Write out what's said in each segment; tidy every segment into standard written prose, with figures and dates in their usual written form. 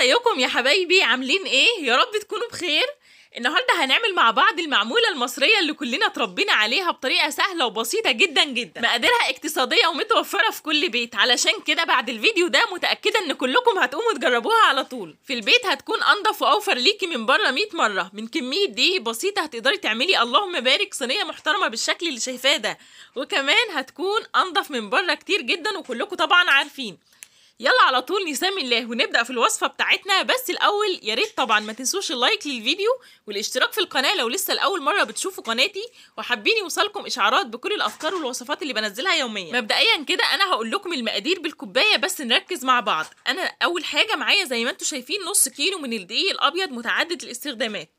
ازيكم يا حبايبي؟ عاملين ايه؟ يا رب تكونوا بخير. النهارده هنعمل مع بعض المعموله المصريه اللي كلنا اتربينا عليها بطريقه سهله وبسيطه جدا جدا، مقاديرها اقتصاديه ومتوفره في كل بيت. علشان كده بعد الفيديو ده متاكده ان كلكم هتقوموا تجربوها على طول. في البيت هتكون انضف واوفر ليكي من بره 100 مره. من كميه دي بسيطه هتقدري تعملي اللهم بارك صينيه محترمه بالشكل اللي شايفاه ده، وكمان هتكون انضف من بره كتير جدا وكلكم طبعا عارفين. يلا على طول نسمي الله ونبدأ في الوصفة بتاعتنا. بس الأول يا ريت طبعا ما تنسوش اللايك للفيديو والاشتراك في القناة لو لسه لأول مرة بتشوفوا قناتي وحابين يوصلكم إشعارات بكل الأفكار والوصفات اللي بنزلها يوميا. مبدئيا كده أنا هقول لكم المقادير بالكوباية بس نركز مع بعض. أنا أول حاجة معايا زي ما انتم شايفين نص كيلو من الدقيق الأبيض متعدد الاستخدامات،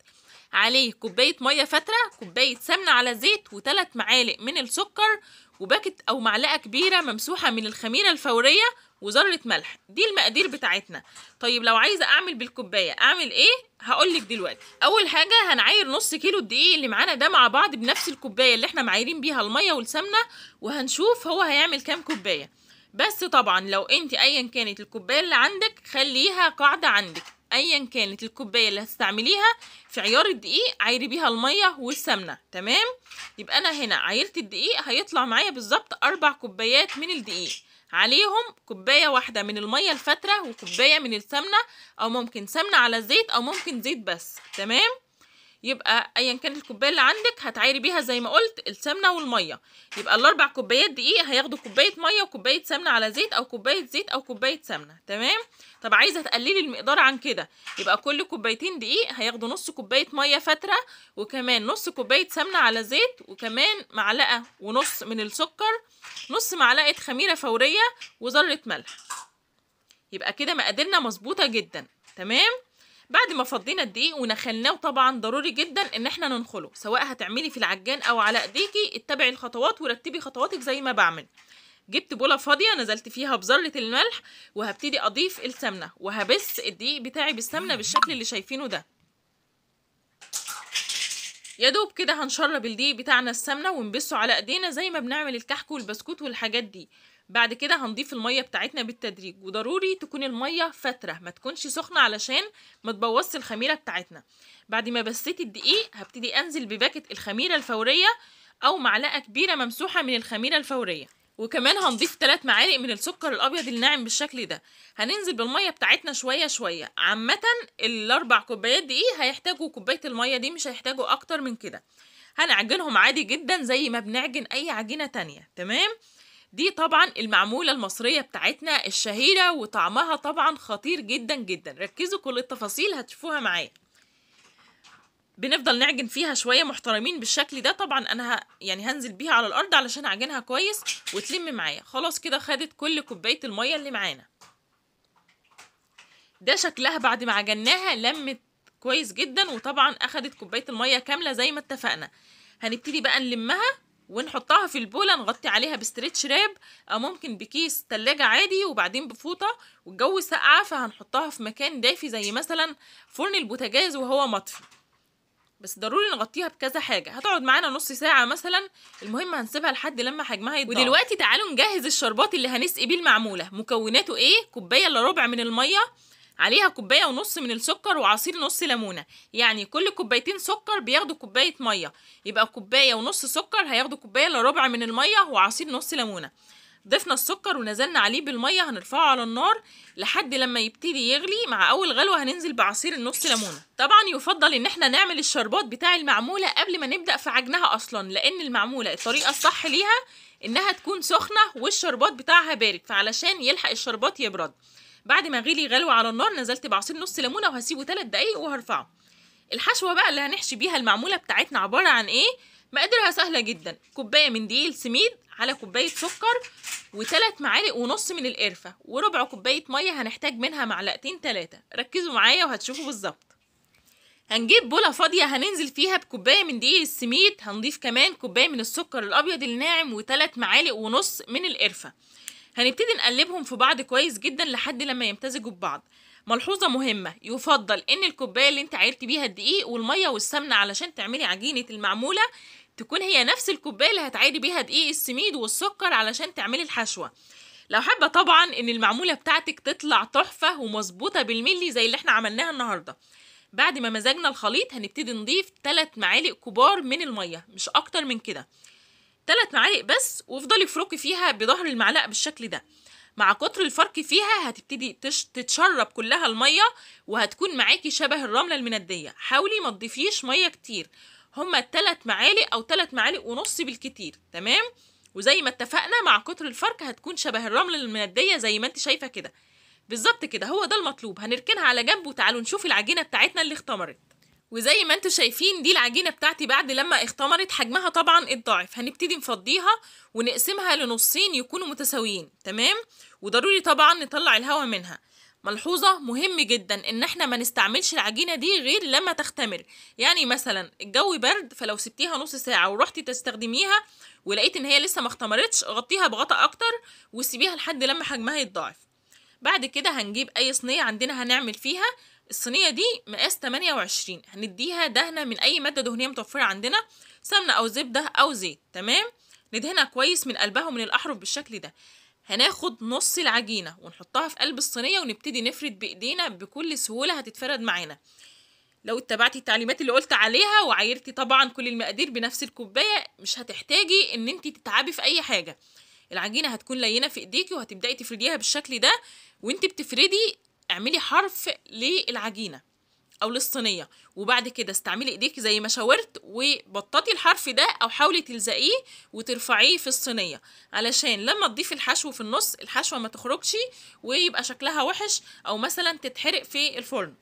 عليه كوباية مية فترة، كوباية سمنة على زيت، و3 معالق من السكر، وباكت أو معلقة كبيرة ممسوحة من الخميرة الفورية، وذرة ملح. دي المقادير بتاعتنا. طيب لو عايزة أعمل بالكوباية أعمل إيه؟ هقولك دلوقتي. أول حاجة هنعاير نص كيلو الدقيق اللي معانا ده مع بعض بنفس الكوباية اللي احنا معايرين بيها المية والسمنة، وهنشوف هو هيعمل كام كوباية. بس طبعا لو انت أيا كانت الكوباية اللي عندك خليها قاعدة عندك، ايا كانت الكوبايه اللي هتستعمليها في عيار الدقيق عايري بيها الميه والسمنه. تمام؟ يبقى انا هنا عايرت الدقيق هيطلع معايا بالظبط 4 كوبايات من الدقيق، عليهم كوبايه واحده من الميه الفتره وكوبايه من السمنه، او ممكن سمنه على زيت او ممكن زيت بس. تمام؟ يبقى ايا كانت الكوبايه اللي عندك هتعايري بيها زي ما قلت السمنه والميه. يبقى ال4 كوبايات دقيق هياخدوا كوبايه ميه وكوبايه سمنه على زيت او كوبايه زيت او كوبايه سمنه. تمام؟ طب عايزه تقللي المقدار عن كده يبقى كل كوبايتين دقيق هياخدوا نص كوبايه ميه فتره، وكمان نص كوبايه سمنه على زيت، وكمان معلقه ونص من السكر، نص معلقه خميره فوريه، وذره ملح. يبقى كده مقاديرنا مظبوطه جدا. تمام؟ بعد ما فضينا الدقيق ونخلناه، طبعا ضروري جدا ان احنا ننخله، سواء هتعملي في العجان او على ايديكي. اتبعي الخطوات ورتبي خطواتك زي ما بعمل. جبت بوله فاضيه نزلت فيها بذره الملح، وهبتدي اضيف السمنه، وهبس الدقيق بتاعي بالسمنه بالشكل اللي شايفينه ده. يا دوب كده هنشرب الدقيق بتاعنا السمنه ونبسه على ايدينا زي ما بنعمل الكحك والبسكوت والحاجات دي. بعد كده هنضيف الميه بتاعتنا بالتدريج، وضروري تكون الميه فتره ما تكونش سخنه علشان ما تبوظش الخميره بتاعتنا. بعد ما بسيت الدقيق هبتدي انزل بباكت الخميره الفوريه او معلقه كبيره ممسوحه من الخميره الفوريه، وكمان هنضيف 3 معالق من السكر الابيض الناعم بالشكل ده. هننزل بالميه بتاعتنا شويه شويه. عامه ال4 كوبايات دقيق هيحتاجوا كوبايه الميه دي، مش هيحتاجوا اكتر من كده. هنعجنهم عادي جدا زي ما بنعجن اي عجينه تانية. تمام؟ دي طبعا المعمولة المصرية بتاعتنا الشهيرة، وطعمها طبعا خطير جدا جدا. ركزوا كل التفاصيل هتشوفوها معايا. بنفضل نعجن فيها شوية محترمين بالشكل ده. طبعا انا هنزل بيها على الارض علشان اعجنها كويس وتلم معايا. خلاص كده خدت كل كوباية المية اللي معانا. ده شكلها بعد ما عجناها، لمت كويس جدا، وطبعا اخدت كوباية المية كاملة زي ما اتفقنا. هنبتدي بقى نلمها ونحطها في البوله، نغطي عليها بستريتش راب او ممكن بكيس تلاجة عادي، وبعدين بفوطه. والجو ساقعه فهنحطها في مكان دافي زي مثلا فرن البوتاجاز وهو مطفي. بس ضروري نغطيها بكذا حاجه. هتقعد معانا نص ساعه مثلا. المهم هنسيبها لحد لما حجمها يتضاعف. ودلوقتي تعالوا نجهز الشربات اللي هنسقي بيه المعموله. مكوناته ايه؟ كوبايه الا ربع من الميه، عليها كوبايه ونص من السكر، وعصير نص ليمونه. يعني كل كوبايتين سكر بياخدوا كوبايه ميه، يبقى كوبايه ونص سكر هياخدوا كوبايه الا ربع من الميه وعصير نص ليمونه. ضفنا السكر ونزلنا عليه بالميه، هنرفعه على النار لحد لما يبتدي يغلي. مع اول غلوه هننزل بعصير النص ليمونه. طبعا يفضل ان احنا نعمل الشربات بتاع المعموله قبل ما نبدا في عجنها اصلا، لان المعموله الطريقه الصح ليها انها تكون سخنه والشربات بتاعها بارد، فعلشان يلحق الشربات يبرد. بعد ما غلي غلوه على النار نزلت بعصير نص ليمونه وهسيبه 3 دقايق وهرفعه. الحشوه بقى اللي هنحشي بيها المعموله بتاعتنا عباره عن ايه؟ مقاديرها سهله جدا. كوبايه من دقيق السميد، على كوبايه سكر، و3 معالق ونص من القرفه، وربع كوبايه ميه هنحتاج منها معلقتين 3. ركزوا معايا وهتشوفوا بالظبط. هنجيب بوله فاضيه هننزل فيها بكوبايه من دقيق السميد، هنضيف كمان كوبايه من السكر الابيض الناعم، و3 معالق ونص من القرفه. هنبتدي نقلبهم في بعض كويس جدا لحد لما يمتزجوا ببعض. ملحوظة مهمة، يفضل ان الكوباية اللي انت عايرتي بيها الدقيق والمية والسمنة علشان تعملي عجينة المعمولة تكون هي نفس الكوباية اللي هتعايري بيها دقيق السميد والسكر علشان تعملي الحشوة. لو حابه طبعا ان المعموله بتاعتك تطلع تحفه ومظبوطه بالملي زي اللي احنا عملناها النهارده، بعد ما مزجنا الخليط هنبتدي نضيف 3 معالق كبار من الميه، مش اكتر من كده، 3 معالق بس، وافضلي افركي فيها بظهر المعلقه بالشكل ده. مع كتر الفرك فيها هتبتدي تتشرب كلها الميه، وهتكون معاكي شبه الرمله المنديه. حاولي ما تضيفيش ميه كتير، هما 3 معالق او 3 معالق ونص بالكتير، تمام. وزي ما اتفقنا مع كتر الفرك هتكون شبه الرمله المنديه زي ما انت شايفه كده بالظبط كده، هو ده المطلوب. هنركنها على جنب وتعالوا نشوف العجينه بتاعتنا اللي اختمرت. وزي ما انتوا شايفين دي العجينه بتاعتي بعد لما اختمرت، حجمها طبعا اتضاعف. هنبتدي نفضيها ونقسمها لنصين يكونوا متساويين، تمام. وضروري طبعا نطلع الهواء منها. ملحوظه مهم جدا ان احنا ما نستعملش العجينه دي غير لما تختمر. يعني مثلا الجو برد، فلو سبتيها نص ساعه ورحتي تستخدميها ولقيت ان هي لسه ما اختمرتش، غطيها بغطا اكتر وسيبيها لحد لما حجمها يتضاعف. بعد كده هنجيب اي صينيه عندنا هنعمل فيها. الصينيه دي مقاس 28، هنديها دهنه من اي ماده دهنيه متوفره عندنا، سمنه او زبده او زيت، تمام. ندهنها كويس من قلبها ومن الاحرف بالشكل ده. هناخد نص العجينه ونحطها في قلب الصينيه ونبتدي نفرد بايدينا بكل سهوله، هتتفرد معانا. لو اتبعتي التعليمات اللي قلت عليها وعايرتي طبعا كل المقادير بنفس الكوبايه، مش هتحتاجي ان انت تتعبي في اي حاجه. العجينه هتكون لينه في ايديكي وهتبداي تفرديها بالشكل ده. وانت بتفردي اعملي حرف للعجينه او للصينيه، وبعد كده استعملي ايديكي زي ما شاورت وبططي الحرف ده او حاولي تلزقيه وترفعيه في الصينيه، علشان لما تضيفي الحشو في النص الحشوه ما تخرجش ويبقى شكلها وحش او مثلا تتحرق في الفرن.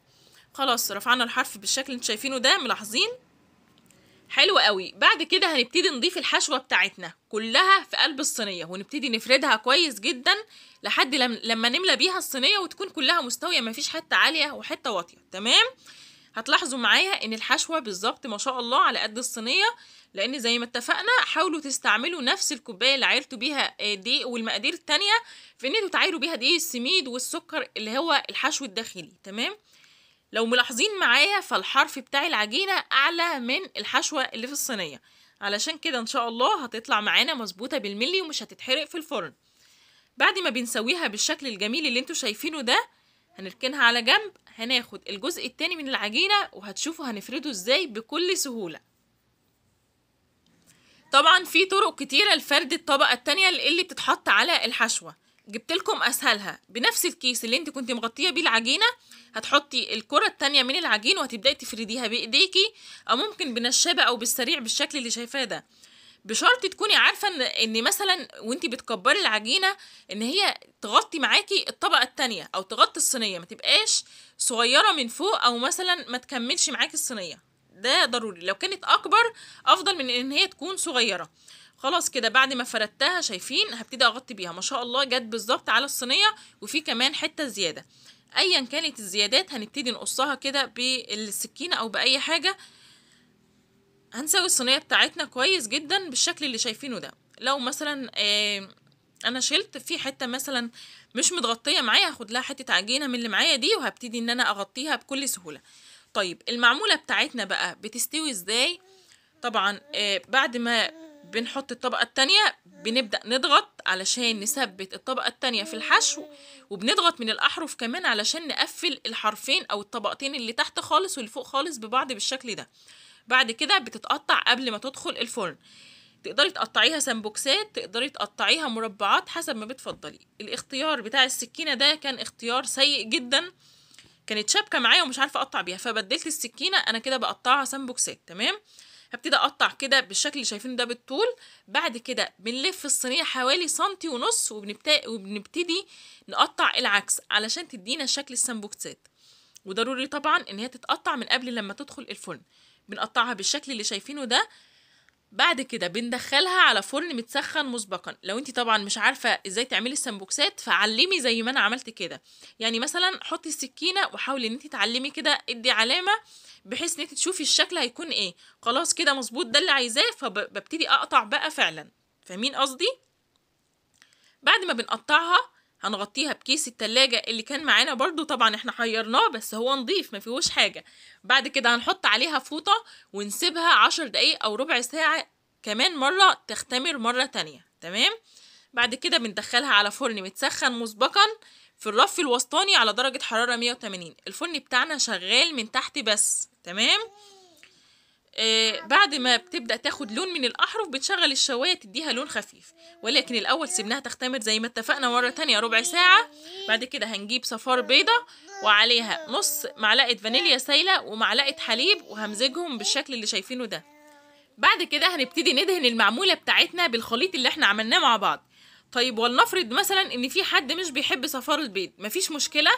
خلاص رفعنا الحرف بالشكل اللي انتوا شايفينه ده، ملاحظين؟ حلو قوي. بعد كده هنبتدي نضيف الحشوه بتاعتنا كلها في قلب الصينيه ونبتدي نفردها كويس جدا لحد لما نملى بيها الصينيه وتكون كلها مستويه، مفيش حته عاليه وحته واطيه، تمام. هتلاحظوا معايا ان الحشوه بالظبط ما شاء الله على قد الصينيه، لان زي ما اتفقنا حاولوا تستعملوا نفس الكوبايه اللي عايرتوا بيها دقيق والمقادير التانية في ان انتوا تعايروا بيها دقيق السميد والسكر اللي هو الحشو الداخلي، تمام. لو ملاحظين معايا فالحرف بتاع العجينة أعلى من الحشوة اللي في الصينية، علشان كده إن شاء الله هتطلع معانا مظبوطة بالملي ومش هتتحرق في الفرن. بعد ما بنسويها بالشكل الجميل اللي انتوا شايفينه ده هنركنها على جنب. هناخد الجزء التاني من العجينة وهتشوفوا هنفرده ازاي بكل سهولة. طبعا في طرق كتيرة لفرد الطبقة التانية اللي بتتحط على الحشوة، جبت لكم اسهلها. بنفس الكيس اللي انت كنت مغطيه بيه العجينه هتحطي الكره التانية من العجين وهتبداي تفرديها بايديكي او ممكن بنشابه او بالسريع بالشكل اللي شايفاه ده، بشرط تكوني عارفه ان مثلا وانت بتكبري العجينه ان هي تغطي معاكي الطبقه التانية او تغطي الصينيه، ما تبقاش صغيره من فوق او مثلا ما تكملش معاكي الصينيه، ده ضروري. لو كانت اكبر افضل من ان هي تكون صغيره. خلاص كده بعد ما فردتها شايفين هبتدي اغطي بيها، ما شاء الله جت بالظبط على الصينيه وفي كمان حته زياده. ايا كانت الزيادات هنبتدي نقصها كده بالسكينه او باي حاجه. هنسوي الصينيه بتاعتنا كويس جدا بالشكل اللي شايفينه ده. لو مثلا انا شلت في حته مثلا مش متغطيه معايا هاخد لها حته عجينه من اللي معايا دي وهبتدي ان انا اغطيها بكل سهوله. طيب المعموله بتاعتنا بقى بتستوي ازاي؟ طبعا بعد ما بنحط الطبقة التانية بنبدأ نضغط علشان نثبت الطبقة التانية في الحشو، وبنضغط من الأحرف كمان علشان نقفل الحرفين أو الطبقتين اللي تحت خالص واللي فوق خالص ببعض بالشكل ده. بعد كده بتتقطع قبل ما تدخل الفرن، تقدري تقطعيها سمبوكسات، تقدري تقطعيها مربعات حسب ما بتفضلي. الاختيار بتاع السكينة ده كان اختيار سيء جدا، كانت شابكة معايا ومش عارفة أقطع بيها فبدلت السكينة، أنا كده بقطعها سمبوكسات، تمام. هبتدي اقطع كده بالشكل اللي شايفينه ده بالطول. بعد كده بنلف الصينيه حوالي سنتي ونص وبنبتدي نقطع العكس علشان تدينا شكل السمبوكسات، وضروري طبعا ان هي تتقطع من قبل لما تدخل الفرن. بنقطعها بالشكل اللي شايفينه ده. بعد كده بندخلها على فرن متسخن مسبقا. لو انت طبعا مش عارفه ازاي تعملي السمبوكسات فعلمي زي ما انا عملت كده، يعني مثلا حطي السكينه وحاولي ان انت تعلمي كده، ادي علامه بحيث ان انت تشوفي الشكل هيكون ايه. خلاص كده مظبوط ده اللي عايزاه فببتدي اقطع بقى فعلا، فاهمين قصدي؟ بعد ما بنقطعها هنغطيها بكيس التلاجة اللي كان معانا برضو، طبعا احنا حيرناه بس هو نضيف ما فيهوش حاجة. بعد كده هنحط عليها فوطة ونسيبها 10 دقايق او ربع ساعة كمان مرة تختمر مرة تانية، تمام. بعد كده بندخلها على فرن متسخن مسبقا في الرف الوسطاني على درجة حرارة 180. الفرن بتاعنا شغال من تحت بس، تمام. بعد ما بتبدأ تاخد لون من الأحرف بتشغل الشواية تديها لون خفيف، ولكن الأول سيبناها تختمر زي ما اتفقنا مرة تانية ربع ساعة. بعد كده هنجيب صفار بيضة وعليها نص معلقة فانيليا سايلة ومعلقة حليب وهمزجهم بالشكل اللي شايفينه ده. بعد كده هنبتدي ندهن المعمولة بتاعتنا بالخليط اللي احنا عملناه مع بعض. طيب ولنفرض مثلا ان في حد مش بيحب صفار البيض، مفيش مشكله،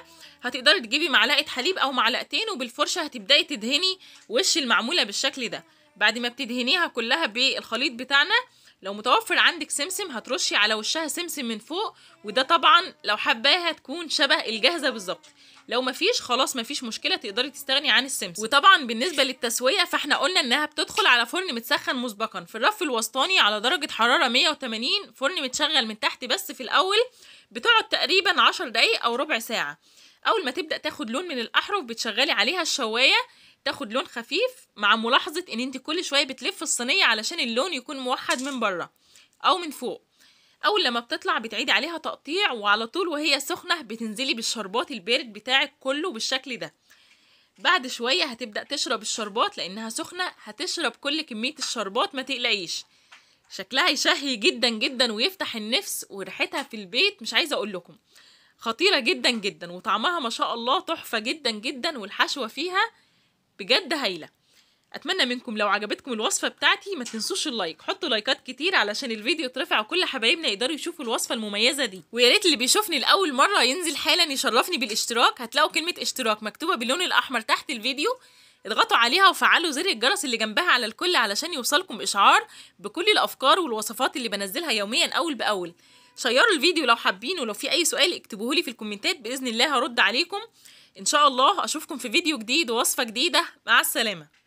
هتقدري تجيبي معلقه حليب او معلقتين وبالفرشه هتبداي تدهني وش المعموله بالشكل ده. بعد ما بتدهنيها كلها بالخليط بتاعنا، لو متوفر عندك سمسم هترشي على وشها سمسم من فوق، وده طبعا لو حباها تكون شبه الجاهزه بالظبط. لو مفيش خلاص مفيش مشكله، تقدري تستغني عن السمسم. وطبعا بالنسبه للتسويه فاحنا قلنا انها بتدخل على فرن متسخن مسبقا في الرف الوسطاني على درجه حراره 180، فرن متشغل من تحت بس في الاول. بتقعد تقريبا 10 دقايق او ربع ساعه. اول ما تبدا تاخد لون من الاحرف بتشغلي عليها الشوايه تاخد لون خفيف، مع ملاحظه ان انت كل شويه بتلف الصينيه علشان اللون يكون موحد من بره او من فوق. اول لما بتطلع بتعيدي عليها تقطيع، وعلى طول وهي سخنه بتنزلي بالشربات البارد بتاعك كله بالشكل ده. بعد شويه هتبدا تشرب الشربات لانها سخنه، هتشرب كل كميه الشربات ما تقلقيش. شكلها يشهي جدا جدا ويفتح النفس، وريحتها في البيت مش عايزه اقول لكم خطيره جدا جدا، وطعمها ما شاء الله تحفه جدا جدا، والحشوه فيها بجد هايله. اتمنى منكم لو عجبتكم الوصفه بتاعتي ما تنسوش اللايك، حطوا لايكات كتير علشان الفيديو يترفع وكل حبايبنا يقدروا يشوفوا الوصفه المميزه دي. ويا ريت اللي بيشوفني لاول مره ينزل حالا يشرفني بالاشتراك، هتلاقوا كلمه اشتراك مكتوبه باللون الاحمر تحت الفيديو، اضغطوا عليها وفعلوا زر الجرس اللي جنبها على الكل علشان يوصلكم اشعار بكل الافكار والوصفات اللي بنزلها يوميا اول باول. شيروا الفيديو لو حابين، ولو في اي سؤال اكتبوهولي في الكومنتات باذن الله هرد عليكم ان شاء الله. اشوفكم في فيديو جديد ووصفه جديده، مع السلامه.